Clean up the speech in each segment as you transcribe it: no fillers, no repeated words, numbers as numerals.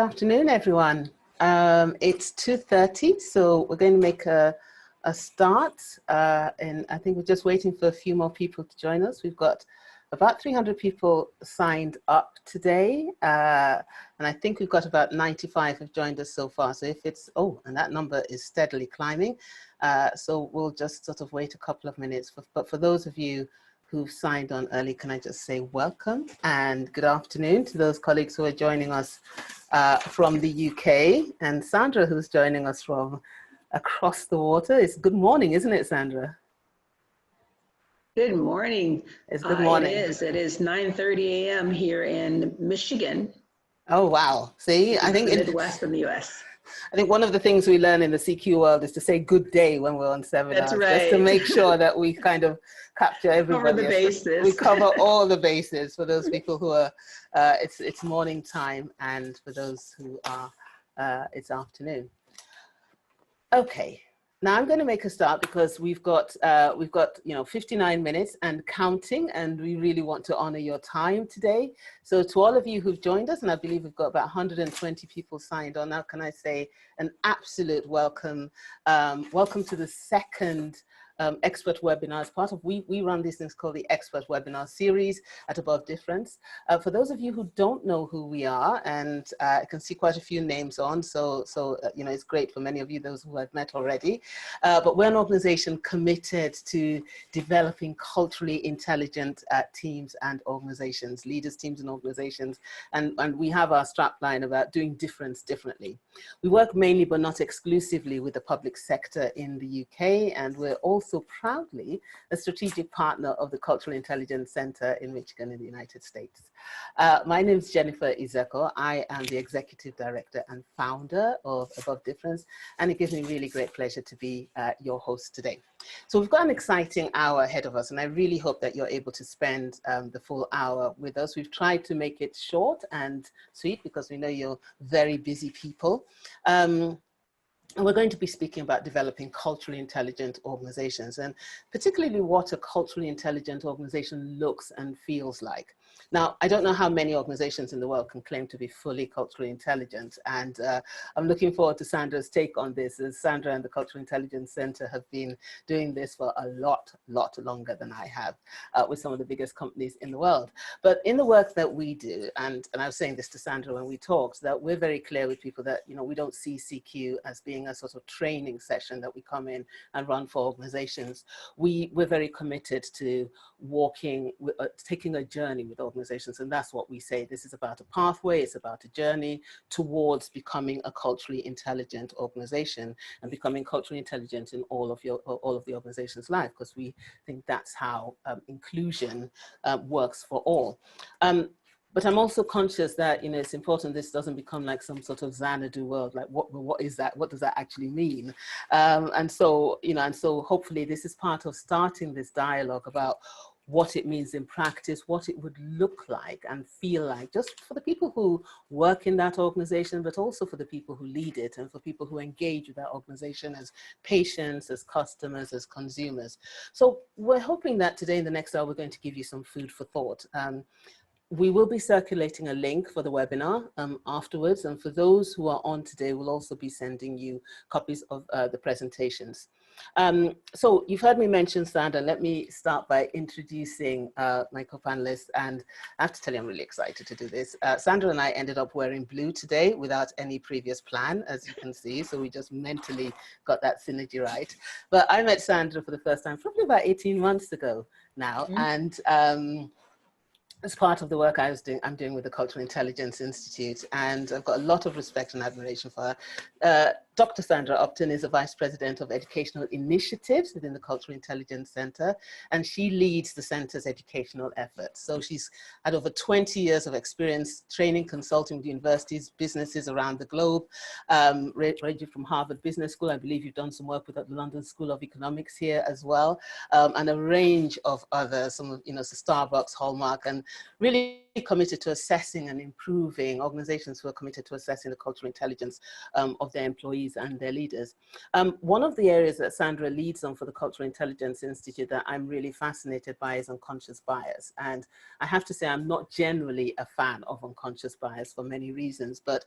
Good afternoon, everyone. It's 2:30, so we're going to make a start. And I think we're just waiting for a few more people to join us. We've got about 300 people signed up today. And I think we've got about 95 have joined us so far. So if it's, and that number is steadily climbing. So we'll just sort of wait a couple of minutes. But for those of you who've signed on early, can I just say welcome and good afternoon to those colleagues who are joining us from the UK, and Sandra, who's joining us from across the water. It's good morning, isn't it, Sandra? Good morning. It's good morning. It is 9:30 a.m. here in Michigan. Oh, wow. See, I think the Midwest in the US. I think one of the things we learn in the CQ world is to say good day when we're on seminars. That's right. Just to make sure that we kind of capture everybody. Cover the bases. We cover all the bases for those people who are, it's morning time, and for those who are, it's afternoon. Okay. Now I'm going to make a start because we've got 59 minutes and counting, and we really want to honor your time today. So to all of you who've joined us, and I believe we've got about 120 people signed on now, can I say an absolute welcome. Welcome to the second expert webinar. As part of, we run these things called the expert webinar series at Above Difference. For those of you who don't know who we are, and I can see quite a few names on, so it's great for many of you, those who I've met already. But we're an organization committed to developing culturally intelligent teams and organizations, leaders, teams and organizations. And we have our strapline about doing difference differently. We work mainly, but not exclusively, with the public sector in the UK, and we're also proudly a strategic partner of the Cultural Intelligence Center in Michigan in the United States. My name is Jennifer Izeko. I am the Executive Director and founder of Above Difference, and it gives me really great pleasure to be your host today. So we've got an exciting hour ahead of us, and I really hope that you're able to spend the full hour with us. We've tried to make it short and sweet because we know you're very busy people. And we're going to be speaking about developing culturally intelligent organizations, and particularly what a culturally intelligent organization looks and feels like. Now, I don't know how many organizations in the world can claim to be fully culturally intelligent, and I'm looking forward to Sandra's take on this, as Sandra and the Cultural Intelligence Center have been doing this for a lot longer than I have, with some of the biggest companies in the world. But in the work that we do, and I was saying this to Sandra when we talked, that we're very clear with people that, we don't see CQ as being a sort of training session that we come in and run for organizations. We're very committed to taking a journey with organizations, and that's what we say. This is about a pathway, it's about a journey towards becoming a culturally intelligent organization, and becoming culturally intelligent in all of the organization's life, because we think that's how inclusion works for all. But I'm also conscious that, it's important this doesn't become like some sort of Xanadu world, like what is that? What does that actually mean? And so hopefully this is part of starting this dialogue about what it means in practice, what it would look like and feel like, just for the people who work in that organization, but also for the people who lead it, and for people who engage with that organization as patients, as customers, as consumers. So we're hoping that today, in the next hour, we're going to give you some food for thought. We will be circulating a link for the webinar afterwards, and for those who are on today, we'll also be sending you copies of the presentations. So you've heard me mention Sandra. Let me start by introducing my co-panelists, and I have to tell you I'm really excited to do this. Sandra and I ended up wearing blue today without any previous plan, as you can see, so we just mentally got that synergy right. But I met Sandra for the first time probably about 18 months ago now, and as part of the work I'm doing with the Cultural Intelligence Institute, and I've got a lot of respect and admiration for her. Dr. Sandra Upton is a Vice President of Educational Initiatives within the Cultural Intelligence Center, and she leads the center's educational efforts. So she's had over 20 years of experience training, consulting with universities, businesses around the globe, ranging from Harvard Business School. I believe you've done some work with the London School of Economics here as well, and a range of others, some of, so Starbucks, Hallmark, and really committed to assessing and improving, organizations who are committed to assessing the cultural intelligence of their employees and their leaders. One of the areas that Sandra leads on for the Cultural Intelligence Institute that I'm really fascinated by is unconscious bias. And I have to say, I'm not generally a fan of unconscious bias for many reasons, but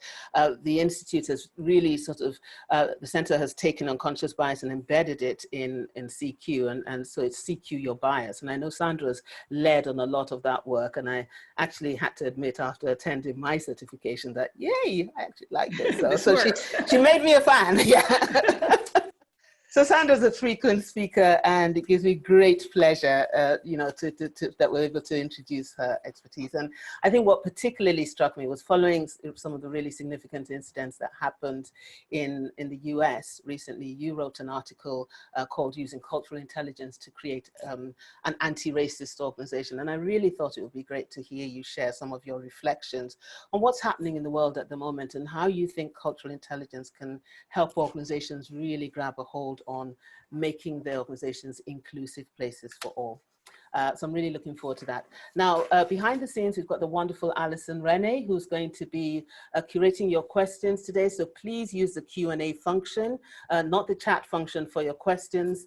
the Institute has really sort of, the center has taken unconscious bias and embedded it in CQ, and so it's CQ your bias. And I know Sandra's led on a lot of that work, and I actually had to admit after attending my certification that, yay, I actually like this. So she made me a fan, yeah. So Sandra's a frequent speaker, and it gives me great pleasure, that we're able to introduce her expertise. And I think what particularly struck me was following some of the really significant incidents that happened in the US recently. You wrote an article called Using Cultural Intelligence to Create an Anti-Racist Organization. And I really thought it would be great to hear you share some of your reflections on what's happening in the world at the moment and how you think cultural intelligence can help organizations really grab a hold on making their organizations inclusive places for all. So I'm really looking forward to that. Now, behind the scenes, we've got the wonderful Alison Renee, who's going to be curating your questions today. So please use the Q&A function, not the chat function for your questions.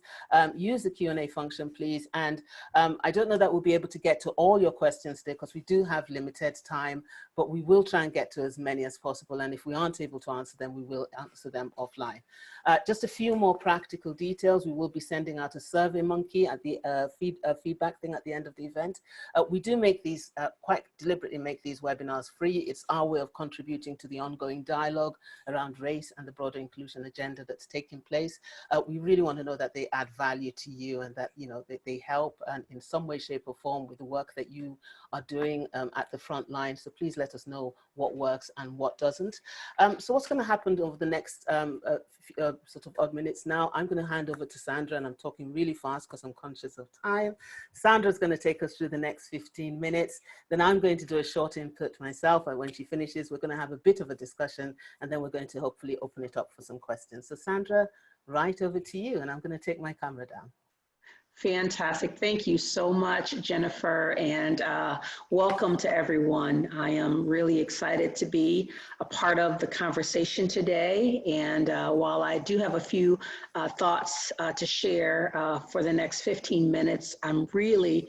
Use the Q&A function, please. And I don't know that we'll be able to get to all your questions today because we do have limited time, but we will try and get to as many as possible. And if we aren't able to answer them, we will answer them offline. Just a few more practical details. We will be sending out a survey monkey at the feedback thing at the end of the event. We do make these, quite deliberately make these webinars free. It's our way of contributing to the ongoing dialogue around race and the broader inclusion agenda that's taking place. We really want to know that they add value to you and that, they help and in some way, shape or form with the work that you are doing at the front line. So please let us know what works and what doesn't. So what's going to happen over the next sort of odd minutes now, I'm going to hand over to Sandra, and I'm talking really fast because I'm conscious of time. Sandra's going to take us through the next 15 minutes. Then I'm going to do a short input myself, and when she finishes, we're going to have a bit of a discussion, and then we're going to hopefully open it up for some questions. So Sandra, right over to you, and I'm going to take my camera down. Fantastic. Thank you so much, Jennifer, and welcome to everyone. I am really excited to be a part of the conversation today. And while I do have a few thoughts to share for the next 15 minutes, I'm really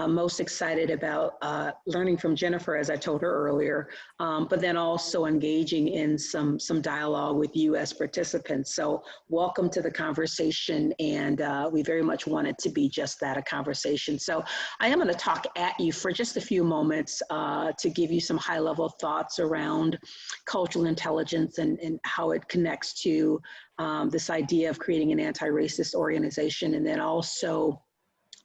most excited about learning from Jennifer, as I told her earlier, but then also engaging in some dialogue with you as participants. So welcome to the conversation, and we very much wanted to be just that, a conversation. So I am going to talk at you for just a few moments to give you some high-level thoughts around cultural intelligence and how it connects to this idea of creating an anti-racist organization, and then also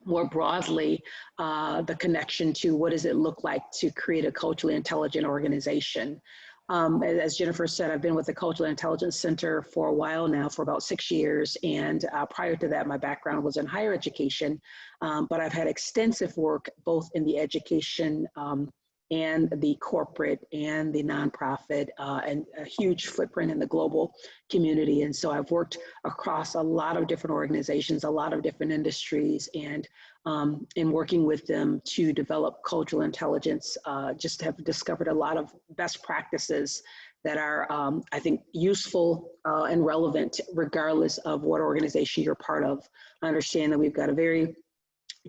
more broadly, the connection to what does it look like to create a culturally intelligent organization. As Jennifer said, I've been with the Cultural Intelligence Center for a while now, for about 6 years. And prior to that, my background was in higher education, but I've had extensive work both in the education and the corporate and the nonprofit, and a huge footprint in the global community. And so I've worked across a lot of different organizations, a lot of different industries, and in working with them to develop cultural intelligence, just have discovered a lot of best practices that are, I think, useful and relevant regardless of what organization you're part of. I understand that we've got a very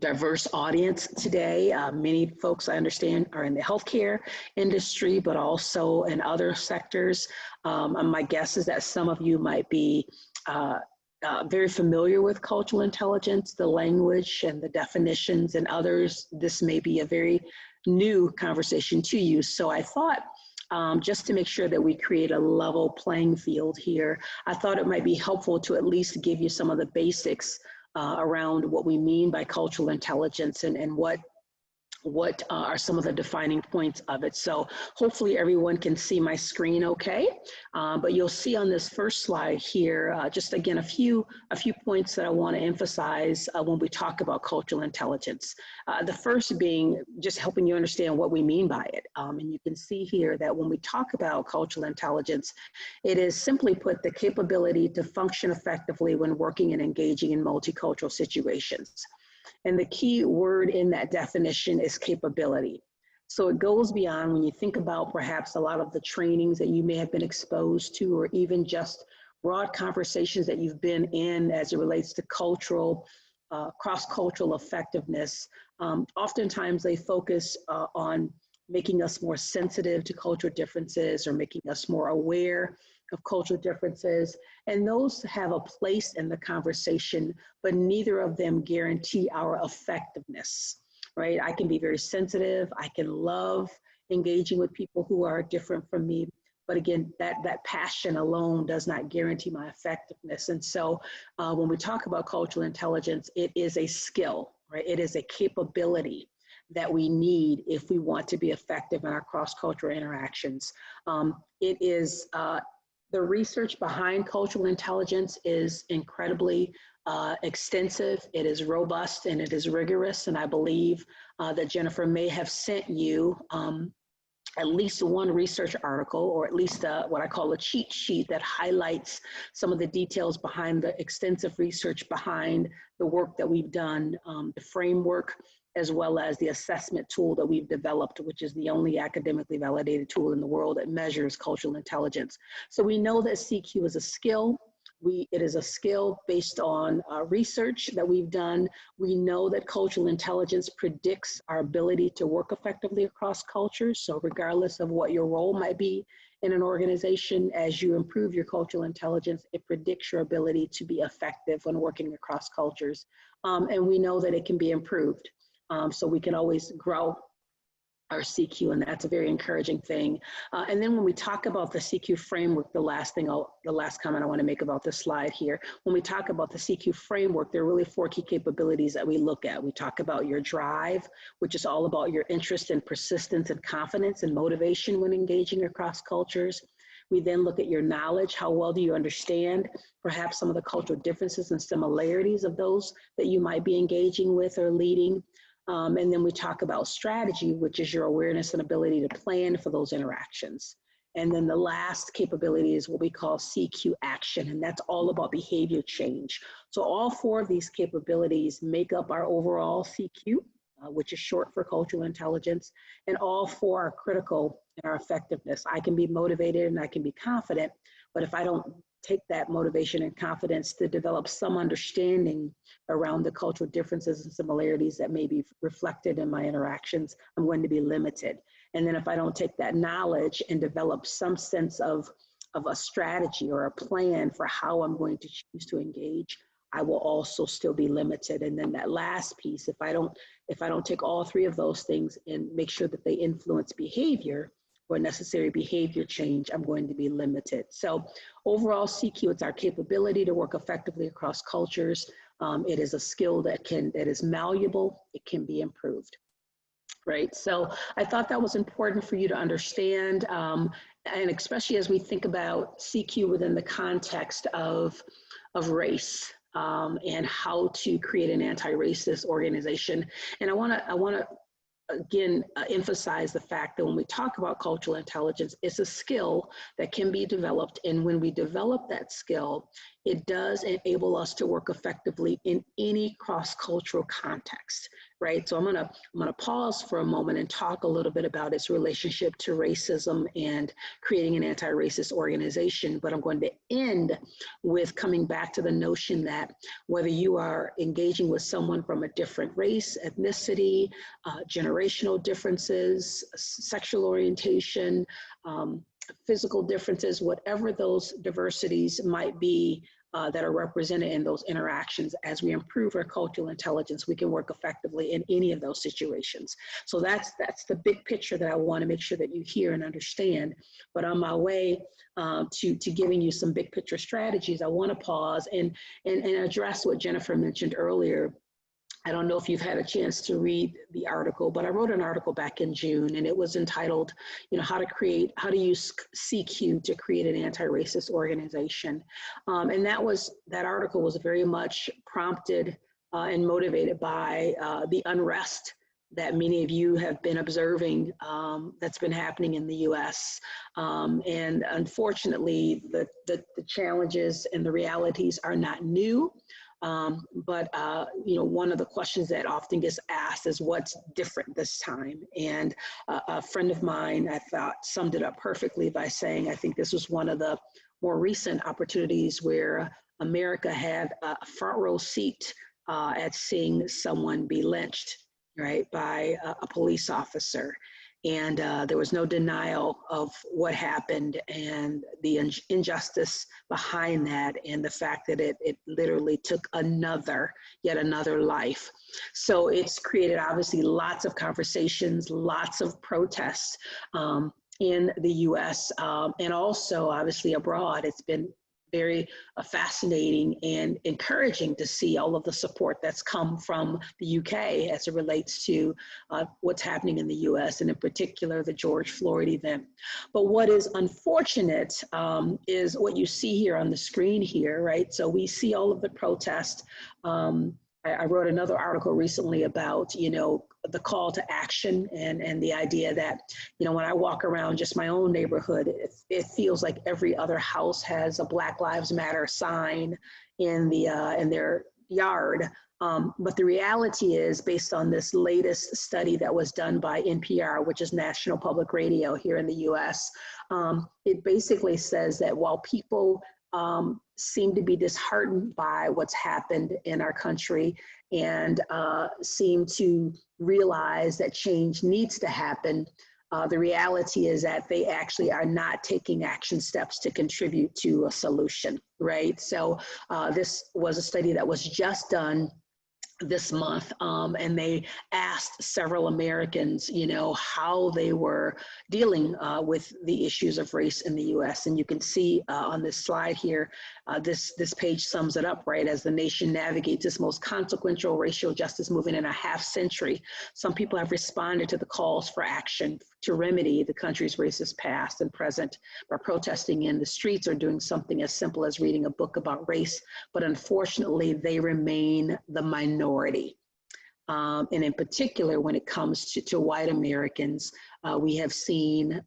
diverse audience today. Many folks, I understand, are in the healthcare industry, but also in other sectors. And my guess is that some of you might be very familiar with cultural intelligence, the language and the definitions, and others, this may be a very new conversation to you. So I thought, just to make sure that we create a level playing field here, I thought it might be helpful to at least give you some of the basics around what we mean by cultural intelligence and what are some of the defining points of it. So hopefully everyone can see my screen okay, but you'll see on this first slide here, just again, a few points that I want to emphasize when we talk about cultural intelligence. The first being just helping you understand what we mean by it. And you can see here that when we talk about cultural intelligence, it is simply put the capability to function effectively when working and engaging in multicultural situations. And the key word in that definition is capability. So it goes beyond when you think about perhaps a lot of the trainings that you may have been exposed to, or even just broad conversations that you've been in as it relates to cultural, cross-cultural effectiveness. Oftentimes they focus on making us more sensitive to cultural differences or making us more aware of cultural differences. And those have a place in the conversation, but neither of them guarantee our effectiveness, right? I can be very sensitive. I can love engaging with people who are different from me. But again, that passion alone does not guarantee my effectiveness. And so when we talk about cultural intelligence, it is a skill, right? It is a capability that we need if we want to be effective in our cross-cultural interactions. It is, the research behind cultural intelligence is incredibly extensive, it is robust, and it is rigorous. And I believe that Jennifer may have sent you at least one research article, or at least what I call a cheat sheet that highlights some of the details behind the extensive research behind the work that we've done, the framework, as well as the assessment tool that we've developed, which is the only academically validated tool in the world that measures cultural intelligence. So we know that CQ is a skill. It is a skill based on research that we've done. We know that cultural intelligence predicts our ability to work effectively across cultures. So regardless of what your role might be in an organization, as you improve your cultural intelligence, it predicts your ability to be effective when working across cultures. And we know that it can be improved. So we can always grow our CQ, and that's a very encouraging thing. And then when we talk about the CQ framework, the last comment I want to make about this slide here, when we talk about the CQ framework, there are really 4 key capabilities that we look at. We talk about your drive, which is all about your interest and persistence and confidence and motivation when engaging across cultures. We then look at your knowledge. How well do you understand perhaps some of the cultural differences and similarities of those that you might be engaging with or leading? And then we talk about strategy, which is your awareness and ability to plan for those interactions. And then the last capability is what we call CQ action, and that's all about behavior change. So all 4 of these capabilities make up our overall CQ, which is short for cultural intelligence, and all 4 are critical in our effectiveness. I can be motivated and I can be confident, but if I don't take that motivation and confidence to develop some understanding around the cultural differences and similarities that may be reflected in my interactions, I'm going to be limited. And then if I don't take that knowledge and develop some sense of a strategy or a plan for how I'm going to choose to engage, I will also still be limited. And then that last piece, if I don't take all 3 of those things and make sure that they influence behavior or necessary behavior change, I'm going to be limited. So overall CQ, it's our capability to work effectively across cultures. It is a skill that is malleable, it can be improved, right? So I thought that was important for you to understand, and especially as we think about CQ within the context of race. And how to create an anti-racist organization. And I want to again, emphasize the fact that when we talk about cultural intelligence, it's a skill that can be developed. And when we develop that skill, it does enable us to work effectively in any cross-cultural context, right? So I'm gonna pause for a moment and talk a little bit about its relationship to racism and creating an anti-racist organization. But I'm going to end with coming back to the notion that whether you are engaging with someone from a different race, ethnicity, generational differences, sexual orientation, physical differences, whatever those diversities might be that are represented in those interactions, as we improve our cultural intelligence, we can work effectively in any of those situations. So that's the big picture that I want to make sure that you hear and understand. But on my way to giving you some big picture strategies, I want to pause and address what Jennifer mentioned earlier. I don't know if you've had a chance to read the article, but I wrote an article back in June, and it was entitled, how to use CQ to create an anti-racist organization. And that article was very much prompted and motivated by the unrest that many of you have been observing that's been happening in the US. And unfortunately, the challenges and the realities are not new. But one of the questions that often gets asked is what's different this time? And a friend of mine, I thought, summed it up perfectly by saying, I think this was one of the more recent opportunities where America had a front row seat at seeing someone be lynched, right, by a police officer. And there was no denial of what happened and the injustice behind that, and the fact that it literally took yet another life. So it's created obviously lots of conversations, lots of protests in the US, and also obviously abroad. It's been very fascinating and encouraging to see all of the support that's come from the UK as it relates to what's happening in the US, and in particular the George Floyd event. But what is unfortunate is what you see here on the screen here, right? So we see all of the protests. I wrote another article recently about, the call to action and the idea that, when I walk around just my own neighborhood, it feels like every other house has a Black Lives Matter sign in their yard. But the reality is, based on this latest study that was done by NPR, which is National Public Radio here in the US, it basically says that while people seem to be disheartened by what's happened in our country and seem to realize that change needs to happen, the reality is that they actually are not taking action steps to contribute to a solution, right? So this was a study that was just done this month, and they asked several Americans, how they were dealing with the issues of race in the US. And you can see on this slide here, this page sums it up, right? As the nation navigates this most consequential racial justice movement in a half century, some people have responded to the calls for action to remedy the country's racist past and present by protesting in the streets or doing something as simple as reading a book about race. But unfortunately, they remain the minority. And in particular, when it comes to white Americans, we have seen,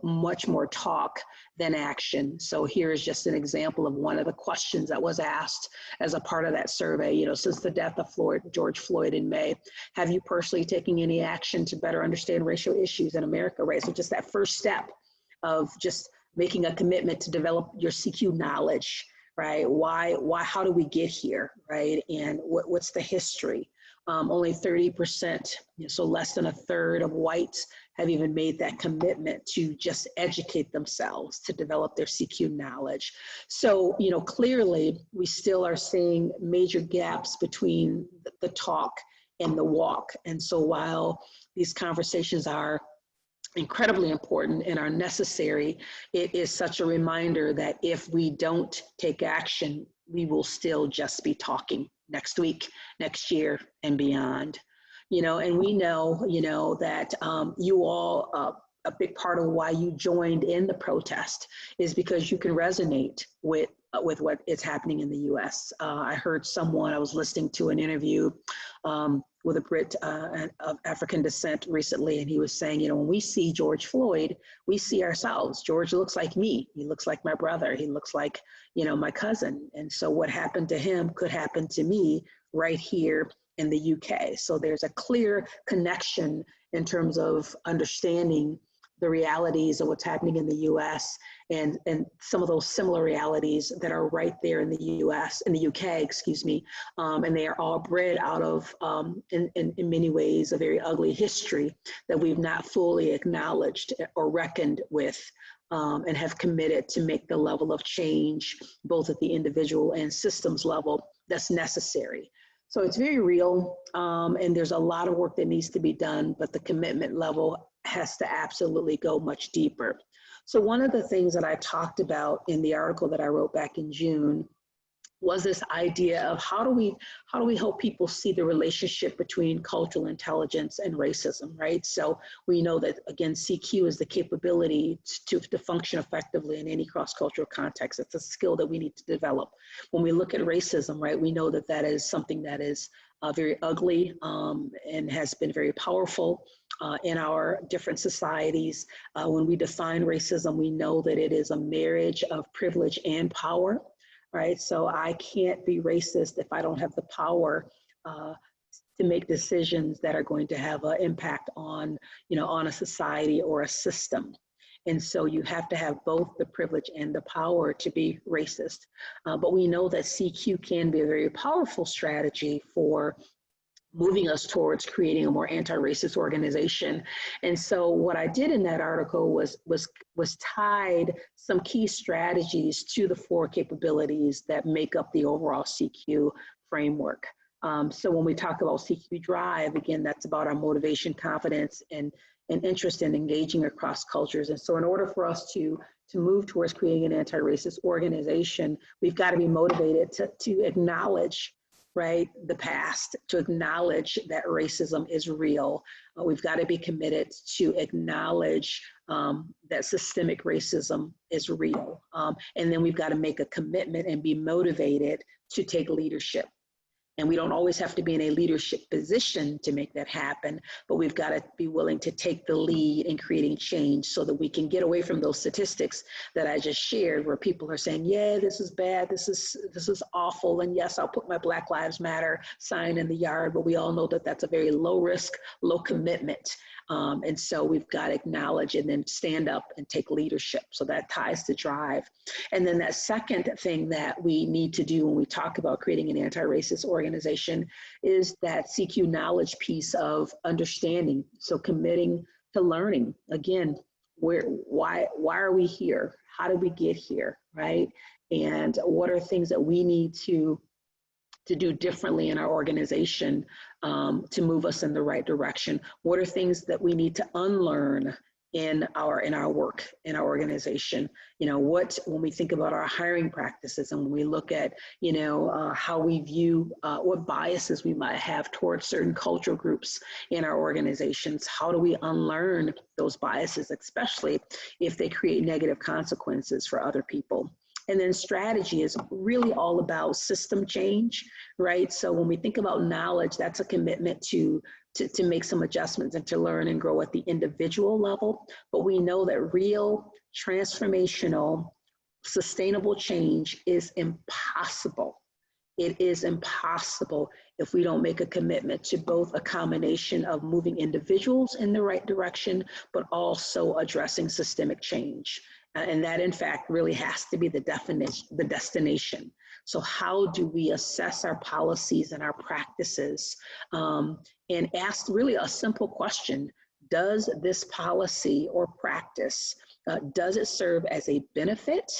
much more talk than action. So here is just an example of one of the questions that was asked as a part of that survey. Since the death of George Floyd in May, have you personally taken any action to better understand racial issues in America, right? So just that first step of just making a commitment to develop your CQ knowledge, right? Why, how do we get here, right? And what's the history? Only 30%, so less than a third of whites have even made that commitment to just educate themselves, to develop their CQ knowledge. So, clearly we still are seeing major gaps between the talk and the walk. And so while these conversations are incredibly important and are necessary, it is such a reminder that if we don't take action, we will still just be talking next week, next year, and beyond. And we know, that you all, a big part of why you joined in the protest is because you can resonate with what is happening in the US. I heard I was listening to an interview with a Brit of African descent recently, and he was saying, when we see George Floyd, we see ourselves. George looks like me. He looks like my brother. He looks like, my cousin. And so what happened to him could happen to me right here in the UK. So there's a clear connection in terms of understanding the realities of what's happening in the US and some of those similar realities that are right there in the UK, and they are all bred out of, in many ways, a very ugly history that we've not fully acknowledged or reckoned with, and have committed to make the level of change, both at the individual and systems level, that's necessary. So it's very real, and there's a lot of work that needs to be done, but the commitment level has to absolutely go much deeper. So one of the things that I talked about in the article that I wrote back in June was this idea of how do we help people see the relationship between cultural intelligence and racism, right? So we know that, again, CQ is the capability to function effectively in any cross-cultural context. It's a skill that we need to develop. When we look at racism, right, we know that that is something that is very ugly and has been very powerful in our different societies. When we define racism, we know that it is a marriage of privilege and power. right? So I can't be racist if I don't have the power to make decisions that are going to have an impact on, on a society or a system. And so you have to have both the privilege and the power to be racist. But we know that CQ can be a very powerful strategy for moving us towards creating a more anti-racist organization. And so what I did in that article was tied some key strategies to the 4 capabilities that make up the overall CQ framework. So when we talk about CQ drive, again, that's about our motivation, confidence, and interest in engaging across cultures. And so in order for us to move towards creating an anti-racist organization, we've got to be motivated to acknowledge, right, the past, to acknowledge that racism is real. We've got to be committed to acknowledge that systemic racism is real. And then we've got to make a commitment and be motivated to take leadership. And we don't always have to be in a leadership position to make that happen, but we've got to be willing to take the lead in creating change so that we can get away from those statistics that I just shared, where people are saying, yeah, this is bad, this is awful, and yes, I'll put my Black Lives Matter sign in the yard, but we all know that that's a very low risk, low commitment. And so we've got to acknowledge and then stand up and take leadership. So that ties to drive. And then that second thing that we need to do when we talk about creating an anti-racist organization is that CQ knowledge piece of understanding. So committing to learning. Again, why are we here? How did we get here, right? And what are things that we need to do differently in our organization to move us in the right direction? What are things that we need to unlearn in our work, in our organization? When we think about our hiring practices and when we look at, how we view what biases we might have towards certain cultural groups in our organizations, how do we unlearn those biases, especially if they create negative consequences for other people? And then strategy is really all about system change, right? So when we think about knowledge, that's a commitment to make some adjustments and to learn and grow at the individual level. But we know that real, transformational, sustainable change is impossible. It is impossible if we don't make a commitment to both a combination of moving individuals in the right direction, but also addressing systemic change. And that, in fact, really has to be the destination. So how do we assess our policies and our practices and ask really a simple question? Does this policy or practice, does it serve as a benefit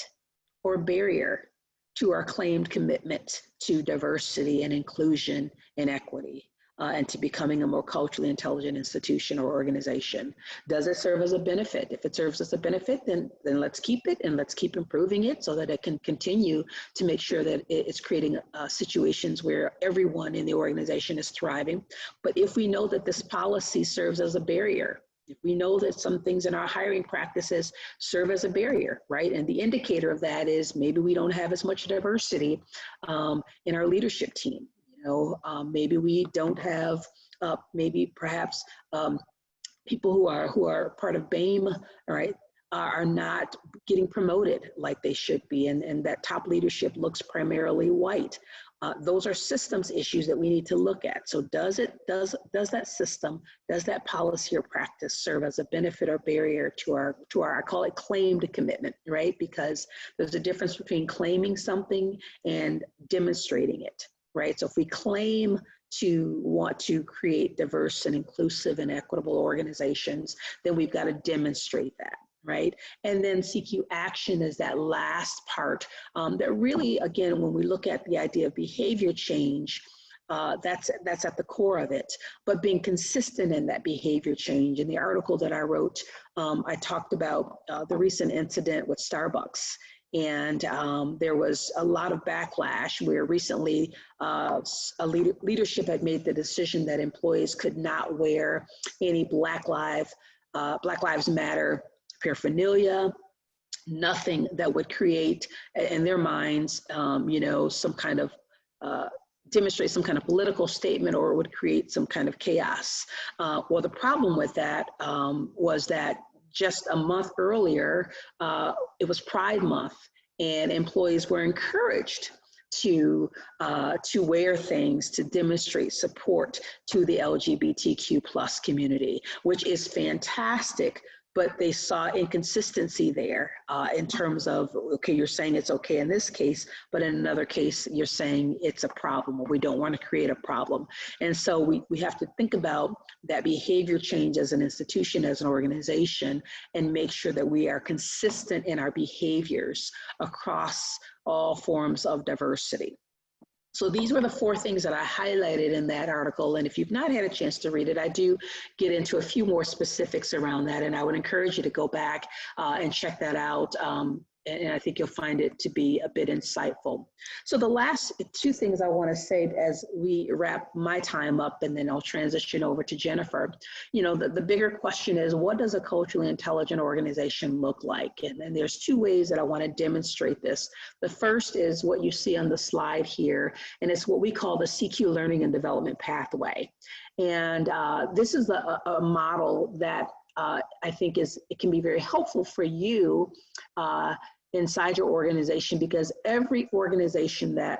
or barrier to our claimed commitment to diversity and inclusion and equity? And to becoming a more culturally intelligent institution or organization? Does it serve as a benefit? If it serves as a benefit, then let's keep it and let's keep improving it so that it can continue to make sure that it's creating situations where everyone in the organization is thriving. But if we know that this policy serves as a barrier, if we know that some things in our hiring practices serve as a barrier, right? And the indicator of that is maybe we don't have as much diversity in our leadership team. Maybe we don't have, perhaps people who are part of BAME, all right, are not getting promoted like they should be, and that top leadership looks primarily white. Those are systems issues that we need to look at. So does that system, does that policy or practice serve as a benefit or barrier to our I call it claimed commitment, right? Because there's a difference between claiming something and demonstrating it. Right. So if we claim to want to create diverse and inclusive and equitable organizations, then we've got to demonstrate that. Right. And then CQ action is that last part that really, again, when we look at the idea of behavior change, that's at the core of it, but being consistent in that behavior change. In the article that I wrote, I talked about the recent incident with Starbucks. And there was a lot of backlash where recently leadership had made the decision that employees could not wear any Black Lives Matter paraphernalia, nothing that would create in their minds, some kind of demonstrate some kind of political statement or would create some kind of chaos. Well, the problem with that was that just a month earlier, it was Pride Month. and employees were encouraged to wear things to demonstrate support to the LGBTQ plus community, which is fantastic. But they saw inconsistency there in terms of, okay, you're saying it's okay in this case, but in another case, you're saying it's a problem, or we don't want to create a problem. And so we have to think about that behavior change as an institution, as an organization, and make sure that we are consistent in our behaviors across all forms of diversity. So these were the 4 things that I highlighted in that article. And if you've not had a chance to read it, I do get into a few more specifics around that. And I would encourage you to go back and check that out. And I think you'll find it to be a bit insightful. So the last 2 things I want to say as we wrap my time up, and then I'll transition over to Jennifer. You know, the bigger question is, what does a culturally intelligent organization look like? And there's 2 ways that I want to demonstrate this. The first is what you see on the slide here, and it's what we call the CQ Learning and Development Pathway. And this is a model that I think it can be very helpful for you inside your organization, because every organization that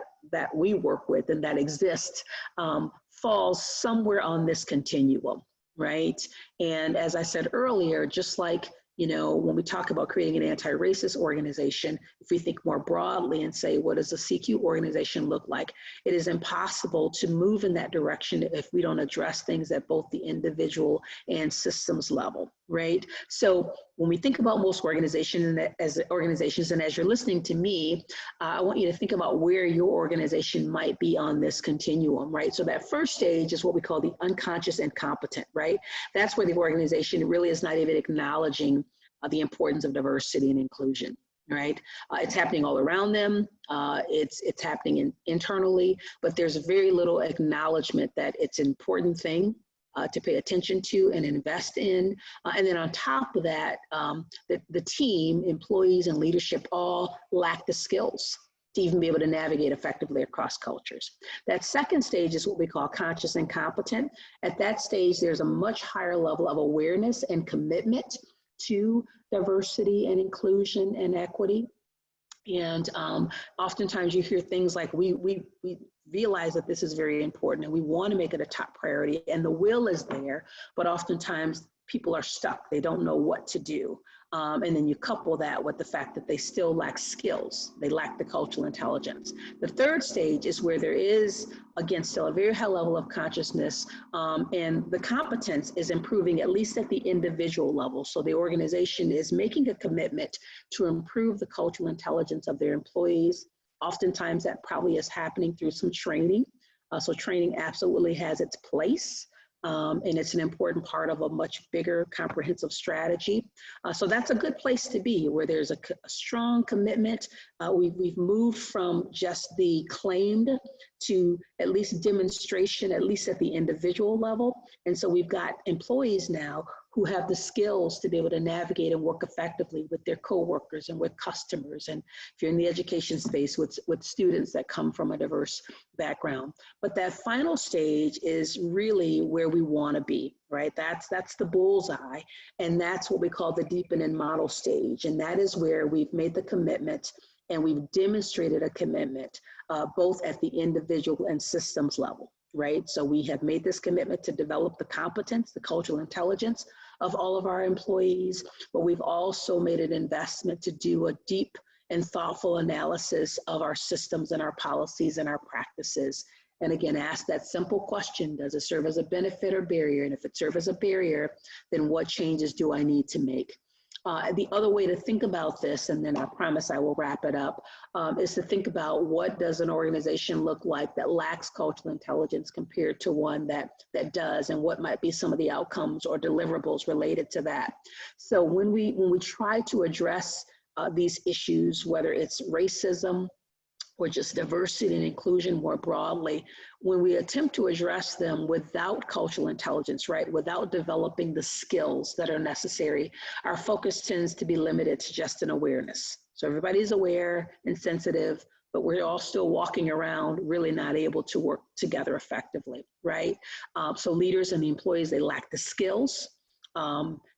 we work with and that exists falls somewhere on this continuum, right? And as I said earlier, just like, you know, when we talk about creating an anti-racist organization, if we think more broadly and say, what does a CQ organization look like? It is impossible to move in that direction if we don't address things at both the individual and systems level, right? So when we think about most organizations, and as you're listening to me, I want you to think about where your organization might be on this continuum, right? So that first stage is what we call the unconscious incompetent, right? That's where the organization really is not even acknowledging the importance of diversity and inclusion, right? It's happening all around them. It's happening internally, but there's very little acknowledgement that it's an important thing to pay attention to and invest in. And then on top of that, the team, employees and leadership all lack the skills to even be able to navigate effectively across cultures. That second stage is what we call conscious incompetent. At that stage, there's a much higher level of awareness and commitment to diversity and inclusion and equity. And oftentimes you hear things like, we realize that this is very important and we want to make it a top priority, and the will is there, but oftentimes people are stuck. They don't know what to do. And then you couple that with the fact that they still lack skills. They lack the cultural intelligence. The third stage is where there is, again, still a very high level of consciousness, and the competence is improving, at least at the individual level. So the organization is making a commitment to improve the cultural intelligence of their employees. Oftentimes that probably is happening through some training. So training absolutely has its place. And it's an important part of a much bigger comprehensive strategy. So that's a good place to be, where there's a strong commitment. We've moved from just the claimed to at least demonstration, at least at the individual level. And so we've got employees now who have the skills to be able to navigate and work effectively with their coworkers and with customers. And if you're in the education space, with students that come from a diverse background. But that final stage is really where we want to be, right? That's the bullseye. And that's what we call the deepening model stage. And that is where we've made the commitment and we've demonstrated a commitment both at the individual and systems level, right? So we have made this commitment to develop the competence, the cultural intelligence of all of our employees, but we've also made an investment to do a deep and thoughtful analysis of our systems and our policies and our practices. And again, ask that simple question: does it serve as a benefit or barrier? And if it serves as a barrier, then what changes do I need to make? The other way to think about this, and then I promise I will wrap it up, is to think about what does an organization look like that lacks cultural intelligence compared to one that does, and what might be some of the outcomes or deliverables related to that. So when we try to address these issues, whether it's racism or just diversity and inclusion more broadly, when we attempt to address them without cultural intelligence, right, without developing the skills that are necessary, our focus tends to be limited to just an awareness. So everybody's aware and sensitive, but we're all still walking around really not able to work together effectively, right? So leaders and the employees, they lack the skills.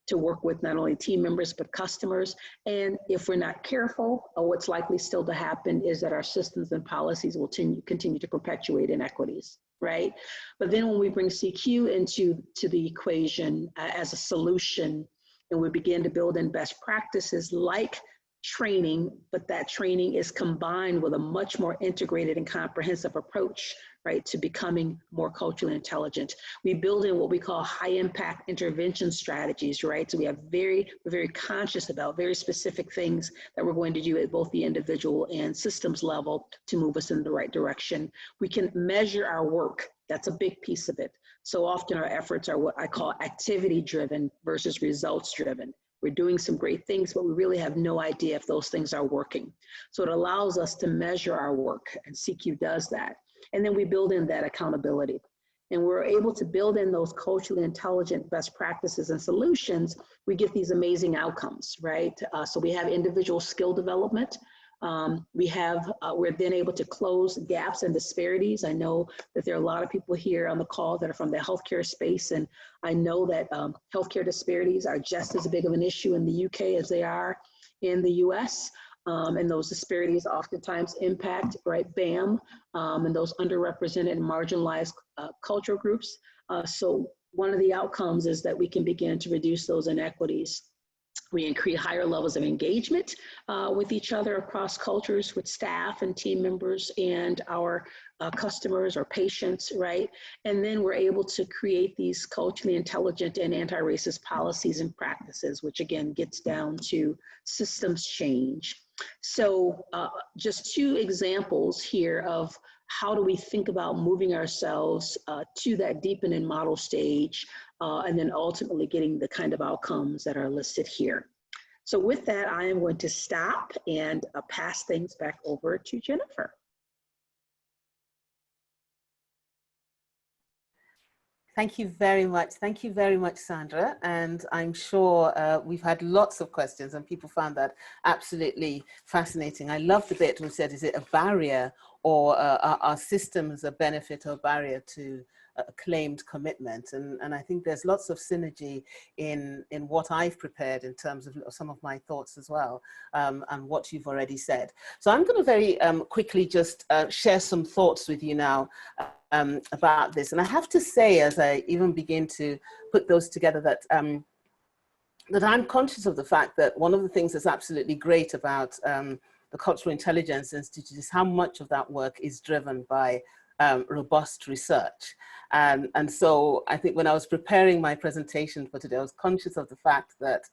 to work with not only team members, but customers. And if we're not careful, what's likely still to happen is that our systems and policies will continue to perpetuate inequities, right? But then when we bring CQ into the equation as a solution, and we begin to build in best practices like training, but that training is combined with a much more integrated and comprehensive approach, right, to becoming more culturally intelligent. We build in what we call high impact intervention strategies, right? So we have we're very conscious about very specific things that we're going to do at both the individual and systems level to move us in the right direction. We can measure our work. That's a big piece of it. So often our efforts are what I call activity driven versus results driven. We're doing some great things, but we really have no idea if those things are working. So it allows us to measure our work, and CQ does that. And then we build in that accountability. And we're able to build in those culturally intelligent best practices and solutions. We get these amazing outcomes, right? So we have individual skill development. We're then able to close gaps and disparities. I know that there are a lot of people here on the call that are from the healthcare space, and I know that healthcare disparities are just as big of an issue in the UK as they are in the US. And those disparities oftentimes impact, right, BAM, and those underrepresented and marginalized cultural groups. So one of the outcomes is that we can begin to reduce those inequities. We increase higher levels of engagement with each other across cultures, with staff and team members and our customers or patients, right? And then we're able to create these culturally intelligent and anti-racist policies and practices, which again gets down to systems change. So just two examples here of how do we think about moving ourselves to that deepening model stage, and then ultimately getting the kind of outcomes that are listed here. So with that, I am going to stop and pass things back over to Jennifer. Thank you very much. Thank you very much, Sandra. And I'm sure we've had lots of questions and people found that absolutely fascinating. I love the bit we said, is it a barrier or are systems a benefit or a barrier to claimed commitment? And I think there's lots of synergy in what I've prepared in terms of some of my thoughts as well, and what you've already said. So I'm going to very quickly just share some thoughts with you now about this. And I have to say, as I even begin to put those together, that that I'm conscious of the fact that one of the things that's absolutely great about the Cultural Intelligence Institute is how much of that work is driven by robust research. And so I think when I was preparing my presentation for today, I was conscious of the fact that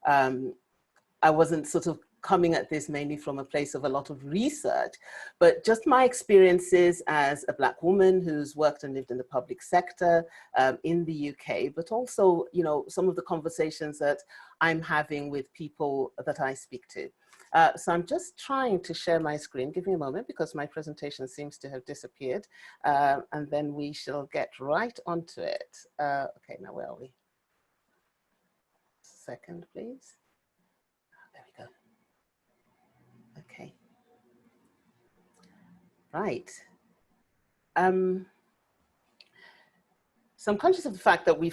I wasn't sort of coming at this mainly from a place of a lot of research, but just my experiences as a Black woman who's worked and lived in the public sector in the UK, but also, you know, some of the conversations that I'm having with people that I speak to. So I'm just trying to share my screen. Give me a moment because my presentation seems to have disappeared, and then we shall get right onto it. Okay, now where are we? Second, please. There we go. Okay. Right. So I'm conscious of the fact that we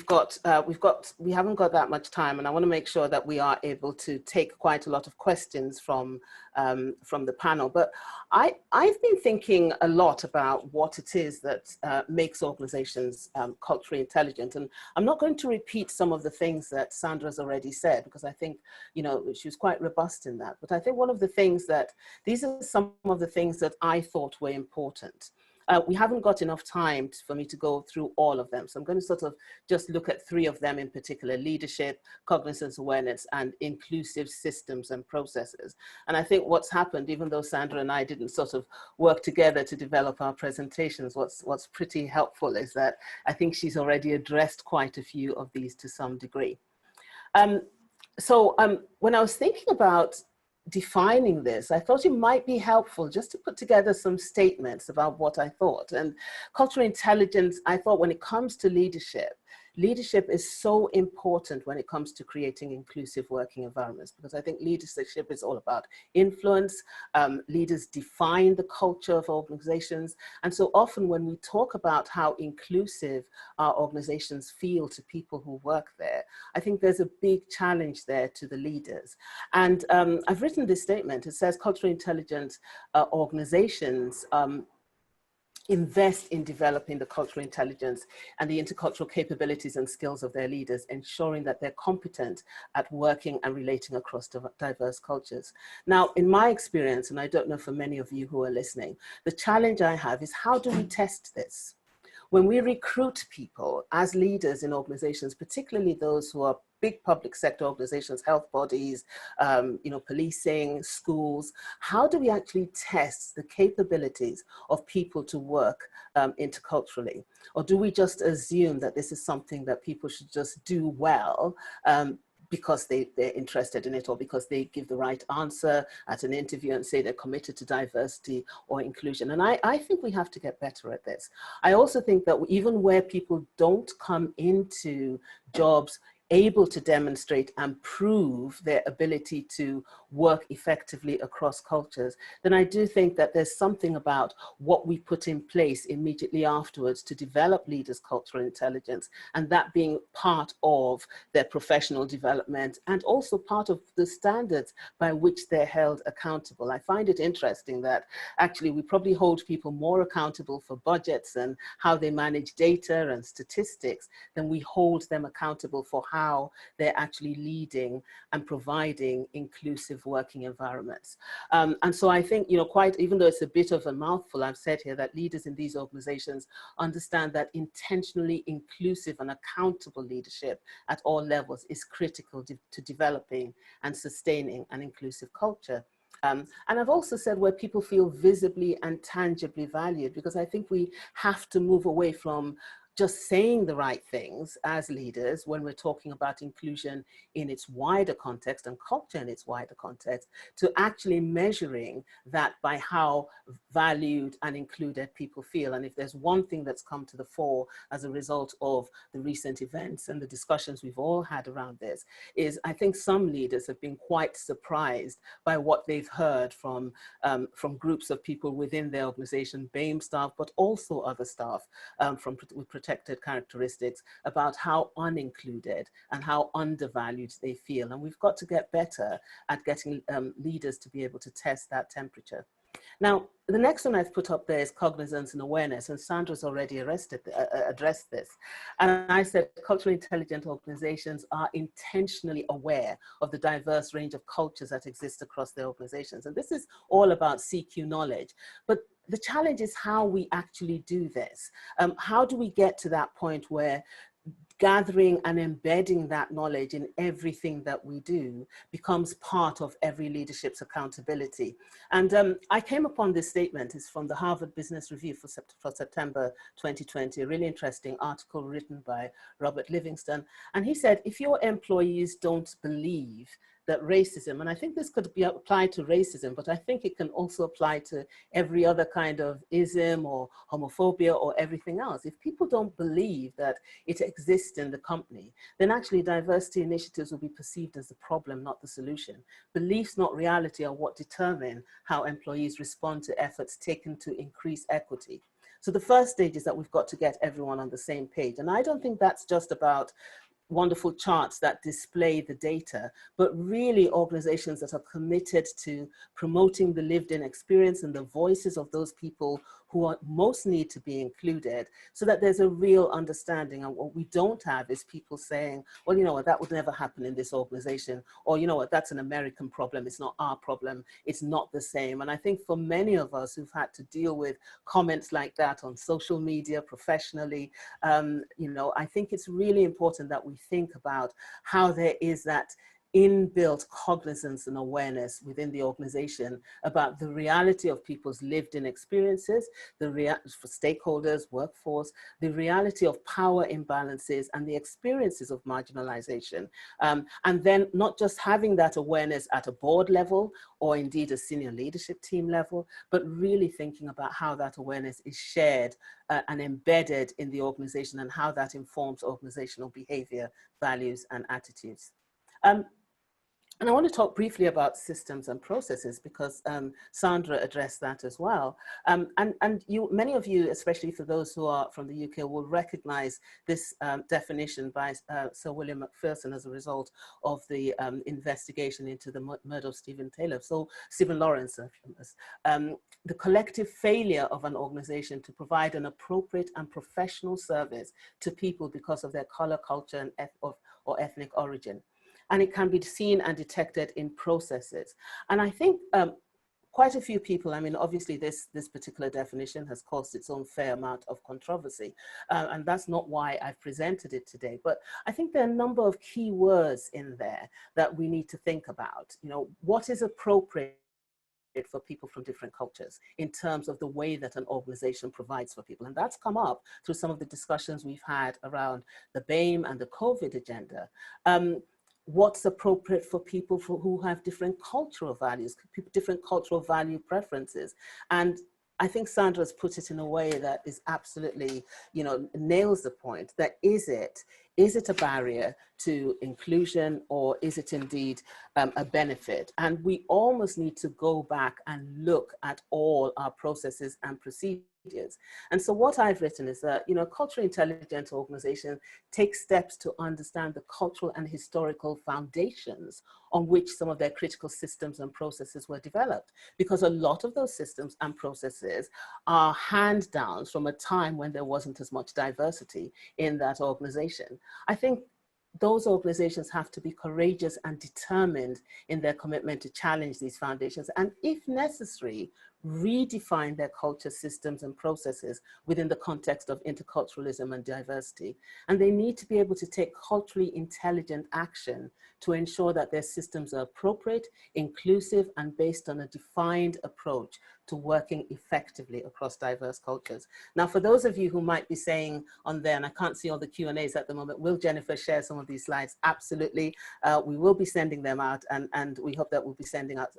haven't got that much time, and I want to make sure that we are able to take quite a lot of questions from the panel. But I've been thinking a lot about what it is that makes organizations culturally intelligent, and I'm not going to repeat some of the things that Sandra's already said, because I think, you know, she was quite robust in that. But I think one of the things that, these are some of the things that I thought were important. We haven't got enough time for me to go through all of them. So I'm going to sort of just look at three of them in particular: leadership, cognizance, awareness, and inclusive systems and processes. And I think what's happened, even though Sandra and I didn't sort of work together to develop our presentations, what's pretty helpful is that I think she's already addressed quite a few of these to some degree. So when I was thinking about defining this, I thought it might be helpful just to put together some statements about what I thought. And cultural intelligence, I thought when it comes to leadership, leadership is so important when it comes to creating inclusive working environments, because I think leadership is all about influence. Leaders define the culture of organizations. And so often when we talk about how inclusive our organizations feel to people who work there, I think there's a big challenge there to the leaders. And I've written this statement. It says culturally intelligent organizations invest in developing the cultural intelligence and the intercultural capabilities and skills of their leaders, ensuring that they're competent at working and relating across diverse cultures. Now, in my experience, and I don't know for many of you who are listening, the challenge I have is, how do we test this? When we recruit people as leaders in organizations, particularly those who are big public sector organizations, health bodies, policing, schools, how do we actually test the capabilities of people to work interculturally? Or do we just assume that this is something that people should just do well because they're interested in it, or because they give the right answer at an interview and say they're committed to diversity or inclusion? And I think we have to get better at this. I also think that even where people don't come into jobs able to demonstrate and prove their ability to work effectively across cultures, then I do think that there's something about what we put in place immediately afterwards to develop leaders' cultural intelligence, and that being part of their professional development and also part of the standards by which they're held accountable. I find it interesting that actually we probably hold people more accountable for budgets and how they manage data and statistics than we hold them accountable for how they're actually leading and providing inclusive working environments. And so I think, quite, even though it's a bit of a mouthful, I've said here that leaders in these organizations understand that intentionally inclusive and accountable leadership at all levels is critical to developing and sustaining an inclusive culture. And I've also said where people feel visibly and tangibly valued, because I think we have to move away from just saying the right things as leaders when we're talking about inclusion in its wider context and culture in its wider context, to actually measuring that by how valued and included people feel. And if there's one thing that's come to the fore as a result of the recent events and the discussions we've all had around this, is I think some leaders have been quite surprised by what they've heard from groups of people within their organization, BAME staff, but also other staff with protected characteristics, about how unincluded and how undervalued they feel. And we've got to get better at getting leaders to be able to test that temperature. Now, the next one I've put up there is Cognizance and Awareness, and Sandra's already addressed this. And I said culturally intelligent organizations are intentionally aware of the diverse range of cultures that exist across their organizations. And this is all about CQ knowledge. But the challenge is how we actually do this. How do we get to that point where gathering and embedding that knowledge in everything that we do becomes part of every leadership's accountability? And I came upon this statement. It's from the Harvard Business Review for September 2020, a really interesting article written by Robert Livingston. And he said, if your employees don't believe that racism, and I think this could be applied to racism, but I think it can also apply to every other kind of ism or homophobia or everything else. If people don't believe that it exists in the company, then actually diversity initiatives will be perceived as the problem, not the solution. Beliefs, not reality, are what determine how employees respond to efforts taken to increase equity. So the first stage is that we've got to get everyone on the same page. And I don't think that's just about wonderful charts that display the data, but really organizations that are committed to promoting the lived-in experience and the voices of those people who are most need to be included, so that there's a real understanding. And what we don't have is people saying, well, you know what, that would never happen in this organization, or you know what, that's an American problem, it's not our problem, it's not the same. And I think for many of us who've had to deal with comments like that on social media, professionally, I think it's really important that we think about how there is that inbuilt cognizance and awareness within the organization about the reality of people's lived-in experiences, for stakeholders, workforce, the reality of power imbalances and the experiences of marginalization. And then not just having that awareness at a board level or indeed a senior leadership team level, but really thinking about how that awareness is shared and embedded in the organization and how that informs organizational behavior, values, and attitudes. And I want to talk briefly about systems and processes because Sandra addressed that as well. And many of you, especially for those who are from the UK, will recognize this definition by Sir William Macpherson as a result of the investigation into the murder of Stephen Lawrence. The collective failure of an organization to provide an appropriate and professional service to people because of their color, culture, and or ethnic origin. And it can be seen and detected in processes. And I think quite a few people, I mean, obviously this particular definition has caused its own fair amount of controversy. And that's not why I've presented it today. But I think there are a number of key words in there that we need to think about. You know, what is appropriate for people from different cultures in terms of the way that an organization provides for people. And that's come up through some of the discussions we've had around the BAME and the COVID agenda. What's appropriate for people who have different cultural values, different cultural value preferences. And I think Sandra's put it in a way that is absolutely, you know, nails the point. That is it a barrier to inclusion, or is it indeed a benefit? And we almost need to go back and look at all our processes and procedures. And so what I've written is that, you know, culturally intelligent organization takes steps to understand the cultural and historical foundations on which some of their critical systems and processes were developed. Because a lot of those systems and processes are hand downs from a time when there wasn't as much diversity in that organization. I think those organizations have to be courageous and determined in their commitment to challenge these foundations, and if necessary, redefine their culture, systems, and processes within the context of interculturalism and diversity. And they need to be able to take culturally intelligent action to ensure that their systems are appropriate, inclusive, and based on a defined approach to working effectively across diverse cultures. Now, for those of you who might be saying on there, and I can't see all the Q&As at the moment, will Jennifer share some of these slides? Absolutely. We will be sending them out, and we hope that we'll be sending out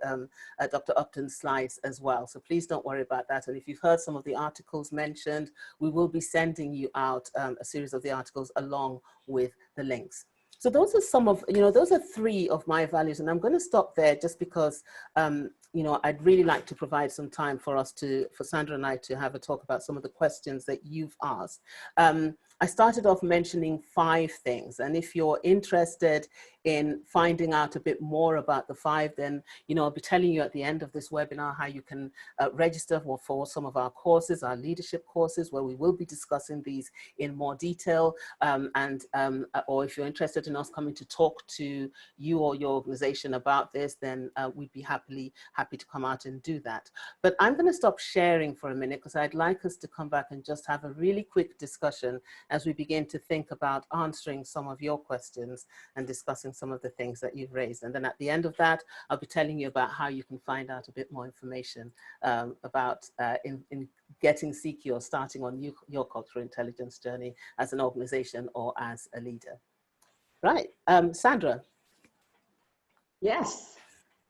Dr. Upton's slides as well. So please don't worry about that. And if you've heard some of the articles mentioned, we will be sending you out a series of the articles along with the links. So those are some of, you know, those are three of my values, and I'm going to stop there just because, you know, I'd really like to provide some time for us to, for Sandra and I to have a talk about some of the questions that you've asked. I started off mentioning 5 things, and if you're interested in finding out a bit more about the 5, then, you know, I'll be telling you at the end of this webinar how you can register for some of our courses, our leadership courses, where we will be discussing these in more detail. Or if you're interested in us coming to talk to you or your organization about this, then we'd be happy to come out and do that. But I'm going to stop sharing for a minute because I'd like us to come back and just have a really quick discussion as we begin to think about answering some of your questions and discussing some of the things that you've raised. And then at the end of that, I'll be telling you about how you can find out a bit more information about in getting CQ or starting on your cultural intelligence journey as an organization or as a leader. Right, Sandra. Yes,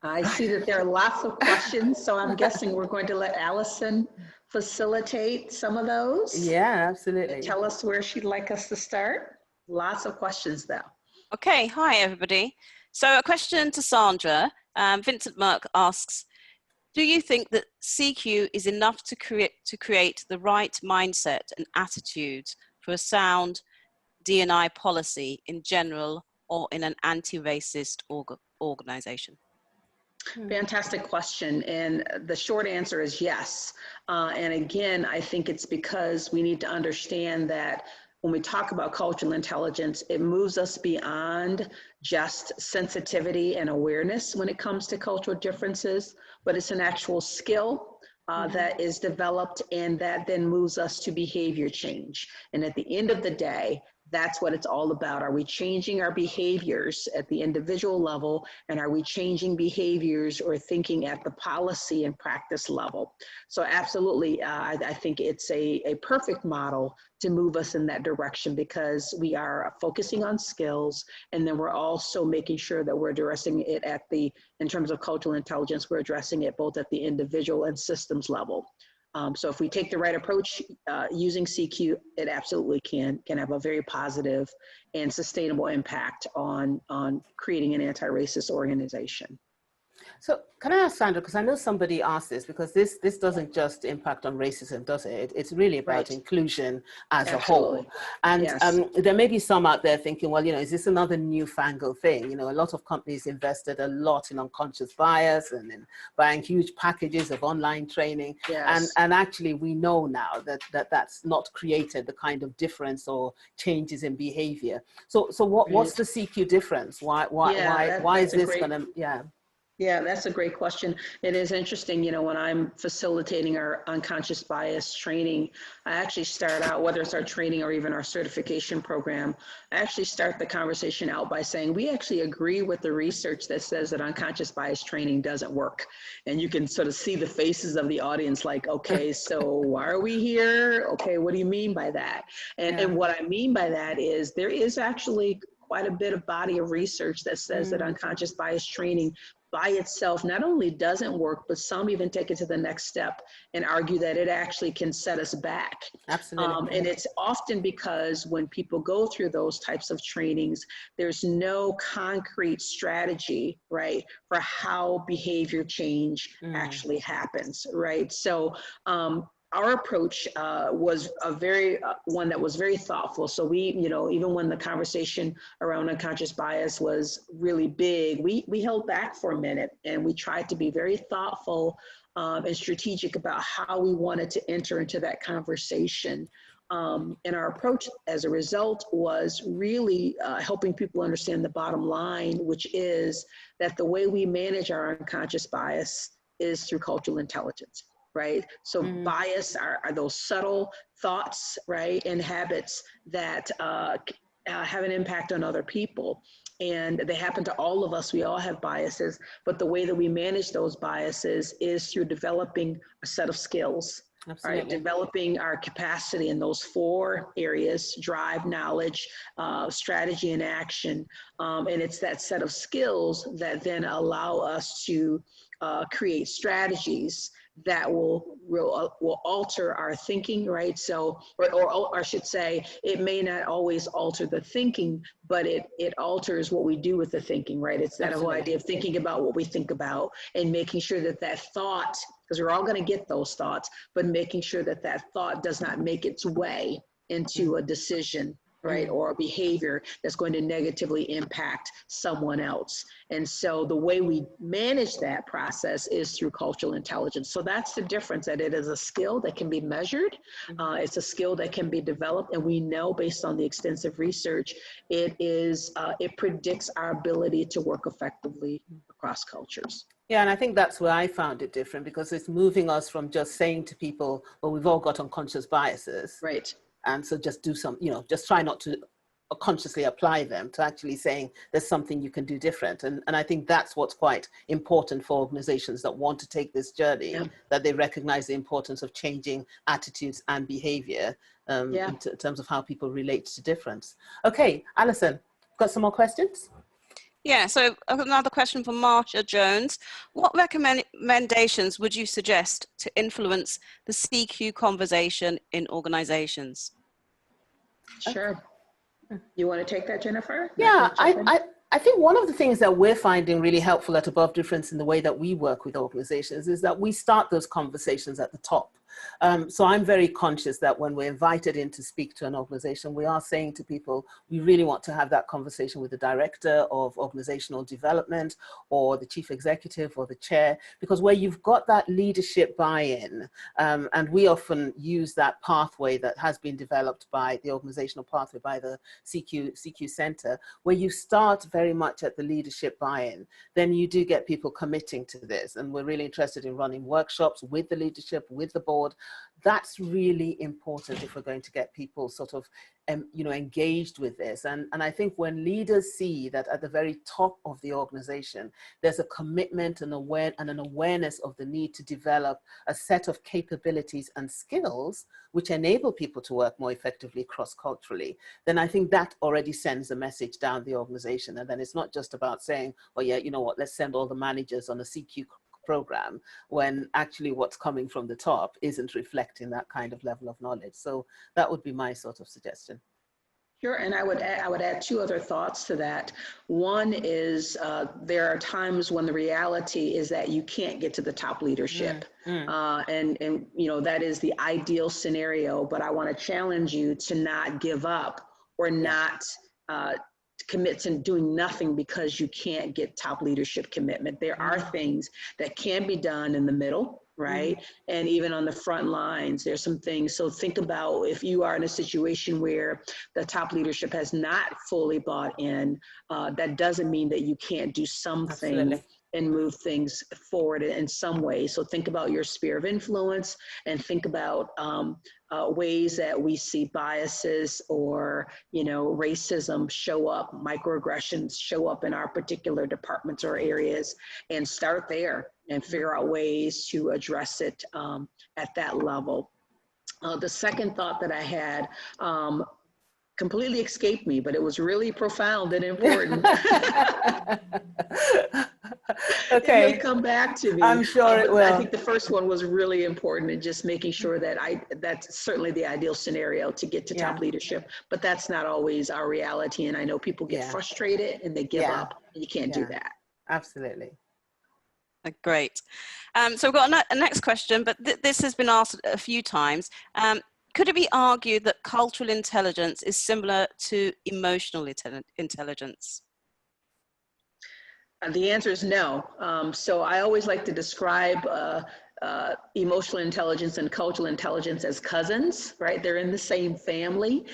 I see that there are lots of questions, so I'm guessing we're going to let Allison facilitate some of those. Yeah, absolutely. Tell us where she'd like us to start. Lots of questions though. Okay, hi everybody. So a question to Sandra. Vincent Merck asks, do you think that CQ is enough to create the right mindset and attitude for a sound D&I policy in general or in an anti-racist organization? Fantastic question. And the short answer is yes. And again, I think it's because we need to understand that when we talk about cultural intelligence, it moves us beyond just sensitivity and awareness when it comes to cultural differences, but it's an actual skill that is developed and that then moves us to behavior change. And at the end of the day, That's what it's all about. Are we changing our behaviors at the individual level, and are we changing behaviors or thinking at the policy and practice level? So absolutely, I think it's a perfect model to move us in that direction, because we are focusing on skills, and then we're also making sure that we're addressing it in terms of cultural intelligence, we're addressing it both at the individual and systems level. So if we take the right approach using CQ, it absolutely can have a very positive and sustainable impact on creating an anti-racist organization. So can I ask Sandra, because I know somebody asked this, because this doesn't just impact on racism, does it? It's really about inclusion as Absolutely. a whole. And Yes. there may be some out there thinking, well, is this another newfangled thing? A lot of companies invested a lot in unconscious bias and in buying huge packages of online training. Yes. And actually we know now that's not created the kind of difference or changes in behavior. So what's the CQ difference? Why is this gonna, Yeah, that's a great question. It is interesting, when I'm facilitating our unconscious bias training, I actually start out, whether it's our training or even our certification program, I actually start the conversation out by saying, we actually agree with the research that says that unconscious bias training doesn't work. And you can sort of see the faces of the audience like, okay, so why are we here? Okay, what do you mean by that? And what I mean by that is there is actually quite a bit of body of research that says that unconscious bias training by itself not only doesn't work, but some even take it to the next step and argue that it actually can set us back. Absolutely. And it's often because when people go through those types of trainings, there's no concrete strategy, right, for how behavior change actually happens, right? So our approach was one that was very thoughtful. So we, even when the conversation around unconscious bias was really big, we held back for a minute, and we tried to be very thoughtful and strategic about how we wanted to enter into that conversation. And our approach as a result was really helping people understand the bottom line, which is that the way we manage our unconscious bias is through cultural intelligence. Right? So bias are those subtle thoughts, right, and habits that have an impact on other people. And they happen to all of us. We all have biases, but the way that we manage those biases is through developing a set of skills. Absolutely. Right? Developing our capacity in those 4 areas: drive, knowledge, strategy, and action. And it's that set of skills that then allow us to create strategies that will alter our thinking, right? So, or I should say, it may not always alter the thinking, but it alters what we do with the thinking, right? It's that whole idea of thinking about what we think about, and making sure that that thought, because we're all going to get those thoughts, but making sure that that thought does not make its way into a decision, right, or a behavior that's going to negatively impact someone else. And so the way we manage that process is through cultural intelligence. So that's the difference, that it is a skill that can be measured. It's a skill that can be developed. And we know, based on the extensive research, it predicts our ability to work effectively across cultures. Yeah, and I think that's where I found it different, because it's moving us from just saying to people, well, we've all got unconscious biases. Right. And so just do some, just try not to consciously apply them, to actually saying there's something you can do different. And I think that's what's quite important for organizations that want to take this journey, that they recognize the importance of changing attitudes and behavior in terms of how people relate to difference. Okay, Alison, got some more questions? Yeah, so another question from Marsha Jones. What recommendations would you suggest to influence the CQ conversation in organizations? Sure. You want to take that, Jennifer? Yeah, I think one of the things that we're finding really helpful at Above Difference in the way that we work with organizations is that we start those conversations at the top. So I'm very conscious that when we're invited in to speak to an organization, we are saying to people, we really want to have that conversation with the director of organizational development, or the chief executive, or the chair, because where you've got that leadership buy-in, and we often use that pathway that has been developed by the organizational pathway by the CQ Center, where you start very much at the leadership buy-in, then you do get people committing to this. And we're really interested in running workshops with the leadership, with the board, board. That's really important if we're going to get people sort of, engaged with this. And I think when leaders see that at the very top of the organization, there's a commitment and an awareness of the need to develop a set of capabilities and skills which enable people to work more effectively cross-culturally, then I think that already sends a message down the organization. And then it's not just about saying, oh yeah, you know what, let's send all the managers on a CQ program, when actually what's coming from the top isn't reflecting that kind of level of knowledge. So that would be my sort of suggestion. Sure, and I would add two other thoughts to that. One is there are times when the reality is that you can't get to the top leadership, and that is the ideal scenario. But I want to challenge you to not give up or not commit to doing nothing because you can't get top leadership commitment. There are things that can be done in the middle, right? And even on the front lines, there's some things. So think about if you are in a situation where the top leadership has not fully bought in, that doesn't mean that you can't do something and move things forward in some way. So think about your sphere of influence and think about ways that we see biases or, racism show up, microaggressions show up in our particular departments or areas, and start there and figure out ways to address it at that level. The second thought that I had completely escaped me, but it was really profound and important. Okay. It may come back to me. I'm sure it will. I think the first one was really important in just making sure that that's certainly the ideal scenario to get to top leadership, but that's not always our reality. And I know people get frustrated and they give up, and you can't do that. Absolutely. Great. So we've got a next question, but this has been asked a few times. Could it be argued that cultural intelligence is similar to emotional intelligence? The answer is no. So I always like to describe emotional intelligence and cultural intelligence as cousins, right? They're in the same family.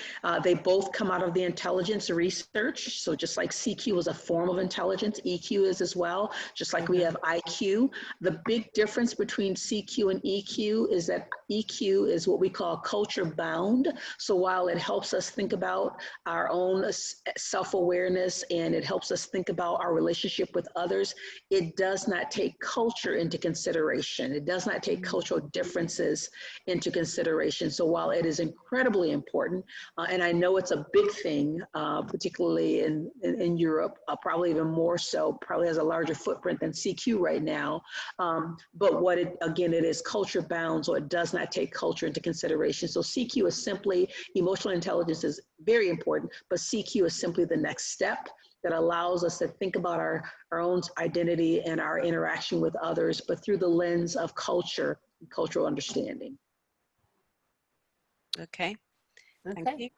They both come out of the intelligence research. So just like CQ is a form of intelligence, EQ is as well, just like we have IQ. The big difference between CQ and EQ is that EQ is what we call culture bound. So while it helps us think about our own self-awareness and it helps us think about our relationship with others, it does not take culture into consideration. It does not take cultural differences into consideration. So while it is incredibly important, and I know it's a big thing, particularly in Europe, probably even more so, probably has a larger footprint than CQ right now. But again, it is culture bound, so it does not take culture into consideration. So CQ is simply, emotional intelligence is very important, but CQ is simply the next step that allows us to think about our own identity and our interaction with others, but through the lens of culture and cultural understanding. Okay, thank you.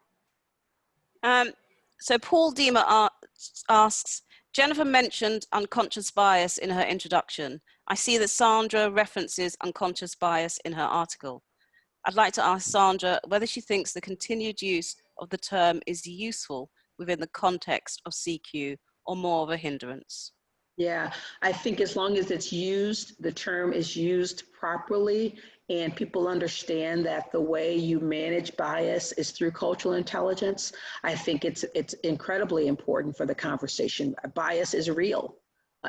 So Paul Deemer asks, Jennifer mentioned unconscious bias in her introduction. I see that Sandra references unconscious bias in her article. I'd like to ask Sandra whether she thinks the continued use of the term is useful within the context of CQ or more of a hindrance. Yeah, I think as long as it's used, the term is used properly, and people understand that the way you manage bias is through cultural intelligence, I think it's incredibly important for the conversation. Bias is real.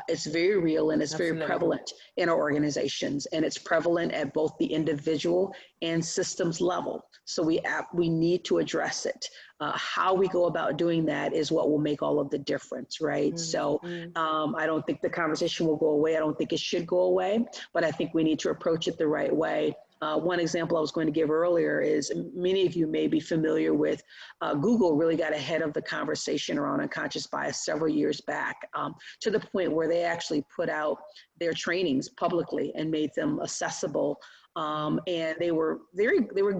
It's very real, and it's very prevalent in our organizations, and it's prevalent at both the individual and systems level. So we need to address it. How we go about doing that is what will make all of the difference, right? So I don't think the conversation will go away. I don't think it should go away, but I think we need to approach it the right way. One example I was going to give earlier is many of you may be familiar with Google really got ahead of the conversation around unconscious bias several years back, to the point where they actually put out their trainings publicly and made them accessible. And they were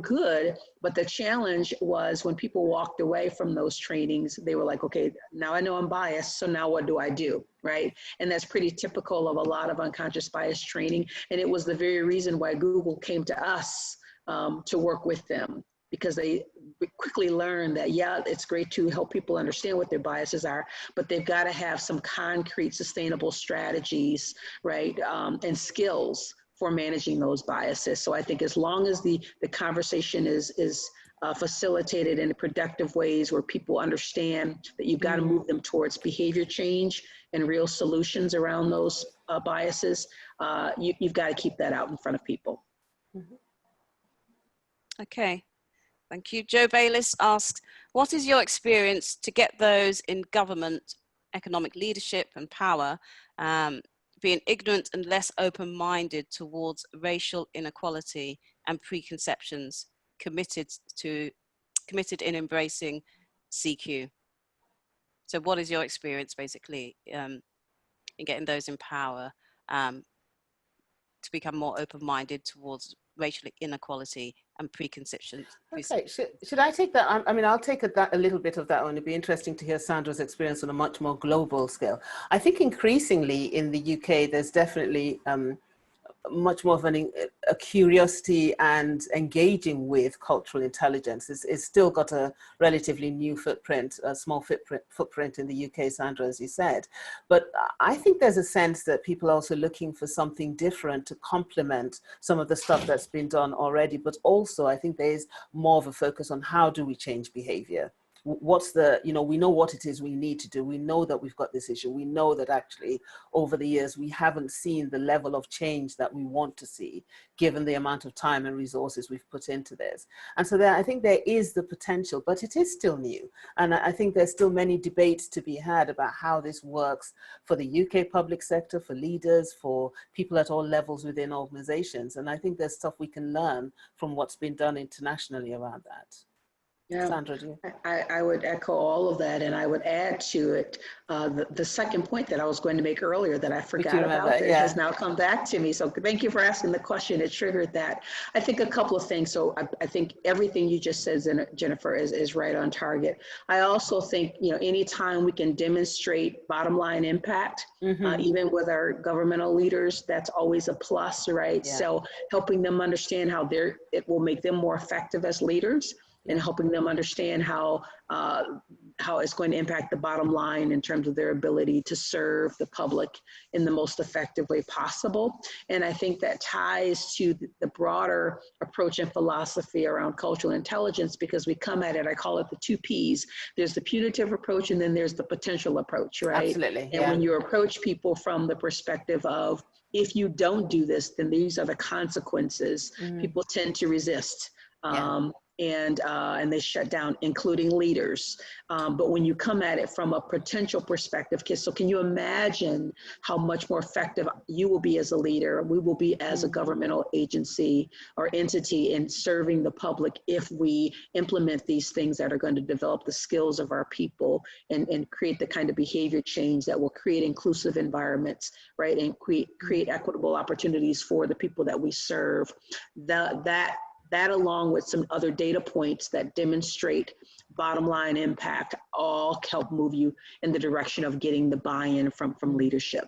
good, but the challenge was when people walked away from those trainings, they were like, okay, now I know I'm biased, so now what do I do, right? And that's pretty typical of a lot of unconscious bias training. And it was the very reason why Google came to us to work with them, because they quickly learned that, yeah, it's great to help people understand what their biases are, but they've got to have some concrete, sustainable strategies, right, and skills for managing those biases. So I think as long as the conversation is facilitated in productive ways where people understand that you've got to move them towards behavior change and real solutions around those biases, you've got to keep that out in front of people. Okay, thank you. Joe Bayliss asks, what is your experience to get those in government, economic leadership and power being ignorant and less open-minded towards racial inequality and preconceptions, committed in embracing CQ? So what is your experience basically in getting those in power to become more open-minded towards racial inequality and preconceptions? Okay, should I take that? I mean, I'll take a little bit of that on. It'd be interesting to hear Sandra's experience on a much more global scale. I think increasingly in the UK, there's definitely much more of a curiosity and engaging with cultural intelligence. It's still got a relatively new footprint, a small footprint in the UK, Sandra, as you said. But I think there's a sense that people are also looking for something different to complement some of the stuff that's been done already. But also, I think there's more of a focus on how do we change behavior? What's the, we know what it is we need to do. We know that we've got this issue. We know that actually over the years, we haven't seen the level of change that we want to see, given the amount of time and resources we've put into this. And so I think there is the potential, but it is still new. And I think there's still many debates to be had about how this works for the UK public sector, for leaders, for people at all levels within organizations. And I think there's stuff we can learn from what's been done internationally around that. Yeah, Sandra, do you? I would echo all of that, and I would add to it the second point that I was going to make earlier that I forgot about that has now come back to me. So thank you for asking the question. It triggered that. I think a couple of things. So I think everything you just said, Jennifer, is right on target. I also think, anytime we can demonstrate bottom line impact, even with our governmental leaders, that's always a plus, right? Yeah. So helping them understand how it will make them more effective as leaders, and helping them understand how it's going to impact the bottom line in terms of their ability to serve the public in the most effective way possible. And I think that ties to the broader approach and philosophy around cultural intelligence, because we come at it, I call it the 2 Ps. There's the punitive approach, and then there's the potential approach, right? Absolutely. And when you approach people from the perspective of, if you don't do this, then these are the consequences, people tend to resist. And they shut down, including leaders. But when you come at it from a potential perspective, so can you imagine how much more effective you will be as a leader, we will be as a governmental agency or entity in serving the public if we implement these things that are going to develop the skills of our people and create the kind of behavior change that will create inclusive environments, right? And create equitable opportunities for the people that we serve. That along with some other data points that demonstrate bottom line impact all help move you in the direction of getting the buy-in from leadership.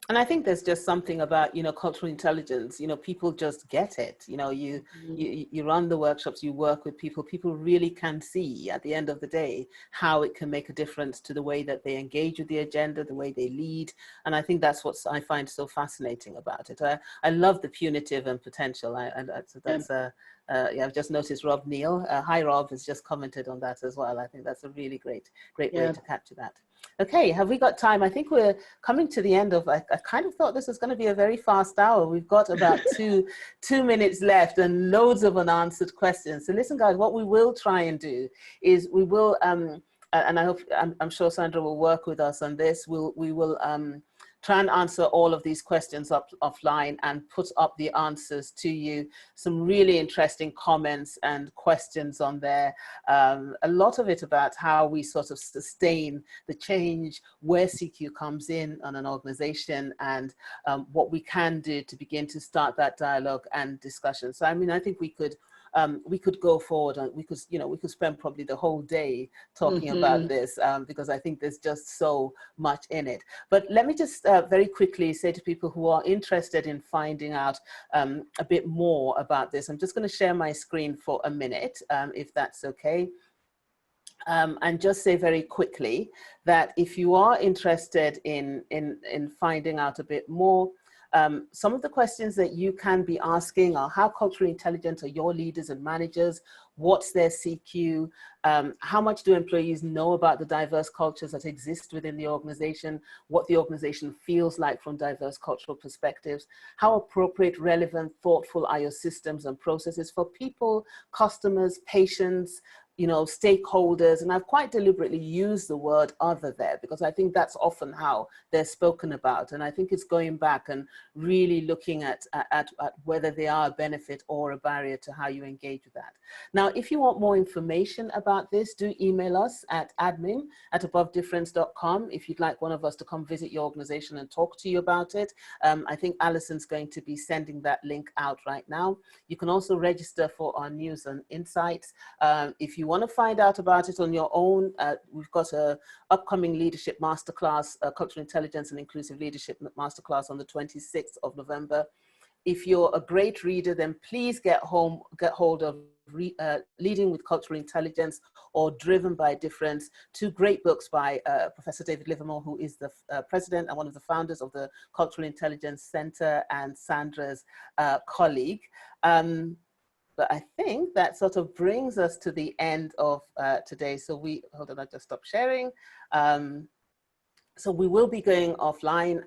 And I think there's just something about, cultural intelligence, people just get it. You run the workshops, you work with people really can see at the end of the day how it can make a difference to the way that they engage with the agenda, the way they lead. And I think that's what I find so fascinating about it. I love the punitive and potential. I've just noticed Rob Neal. Hi, Rob, has just commented on that as well. I think that's a really great way to capture that. Okay, have we got time? I think we're coming to the end of, I kind of thought this was going to be a very fast hour. We've got about two minutes left and loads of unanswered questions. So listen, guys, what we will try and do is we will, and I'm sure Sandra will work with us on this. We will try and answer all of these questions offline and put up the answers to you. Some really interesting comments and questions on there. A lot of it about how we sort of sustain the change, where CQ comes in on an organization, and what we can do to begin to start that dialogue and discussion. So, I mean, I think we could go forward and we could spend probably the whole day talking about this because I think there's just so much in it. But let me just very quickly say to people who are interested in finding out a bit more about this, I'm just going to share my screen for a minute, if that's okay. And just say very quickly that if you are interested in finding out a bit more, Some of the questions that you can be asking are: how culturally intelligent are your leaders and managers? What's their CQ? How much do employees know about the diverse cultures that exist within the organization? What the organization feels like from diverse cultural perspectives? How appropriate, relevant, thoughtful are your systems and processes for people, customers, patients, stakeholders? And I've quite deliberately used the word other there, because I think that's often how they're spoken about. And I think it's going back and really looking at whether they are a benefit or a barrier to how you engage with that. Now, if you want more information about this, do email us at admin@abovedifference.com if you'd like one of us to come visit your organization and talk to you about it. I think Alison's going to be sending that link out right now. You can also register for our news and insights. If you want to find out about it on your own, we've got a upcoming leadership masterclass, cultural intelligence and inclusive leadership masterclass on the 26th of November. If you're a great reader, then please get hold of Leading with Cultural Intelligence or Driven by Difference, two great books by Professor David Livermore, who is the president and one of the founders of the Cultural Intelligence Center and Sandra's colleague. But I think that sort of brings us to the end of today. So hold on, I just stopped sharing. So we will be going offline,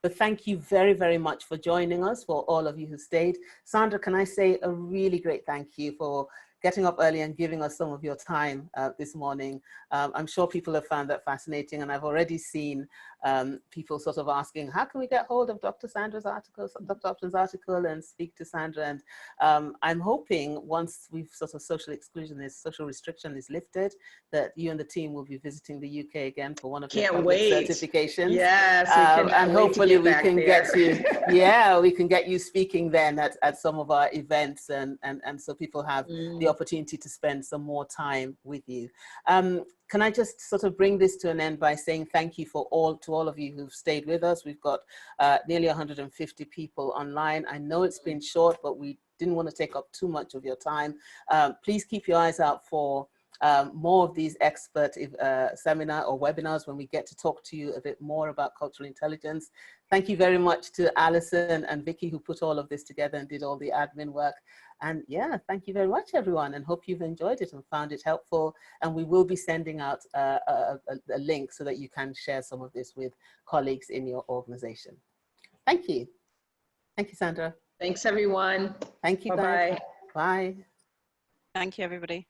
but thank you very, very much for joining us, for all of you who stayed. Sandra, can I say a really great thank you for getting up early and giving us some of your time this morning. I'm sure people have found that fascinating, and I've already seen people sort of asking, how can we get hold of Dr. Sandra's article, Dr. Upton's article, and speak to Sandra? And I'm hoping once we've sort of social restriction is lifted, that you and the team will be visiting the UK again for one of your public certifications. Yes, and hopefully we can get you, we can get you speaking then at some of our events, and so people have the opportunity to spend some more time with you. Can I just sort of bring this to an end by saying thank you to all of you who've stayed with us. We've got nearly 150 people online. I know it's been short, but we didn't want to take up too much of your time. Please keep your eyes out for more of these expert seminar or webinars when we get to talk to you a bit more about cultural intelligence. Thank you very much to Alison and Vicky, who put all of this together and did all the admin work. And yeah, thank you very much, everyone, and hope you've enjoyed it and found it helpful. And we will be sending out a link so that you can share some of this with colleagues in your organization. Thank you. Thank you, Sandra. Thanks, everyone. Thank you, Bye-bye. guys. Bye. Thank you, everybody.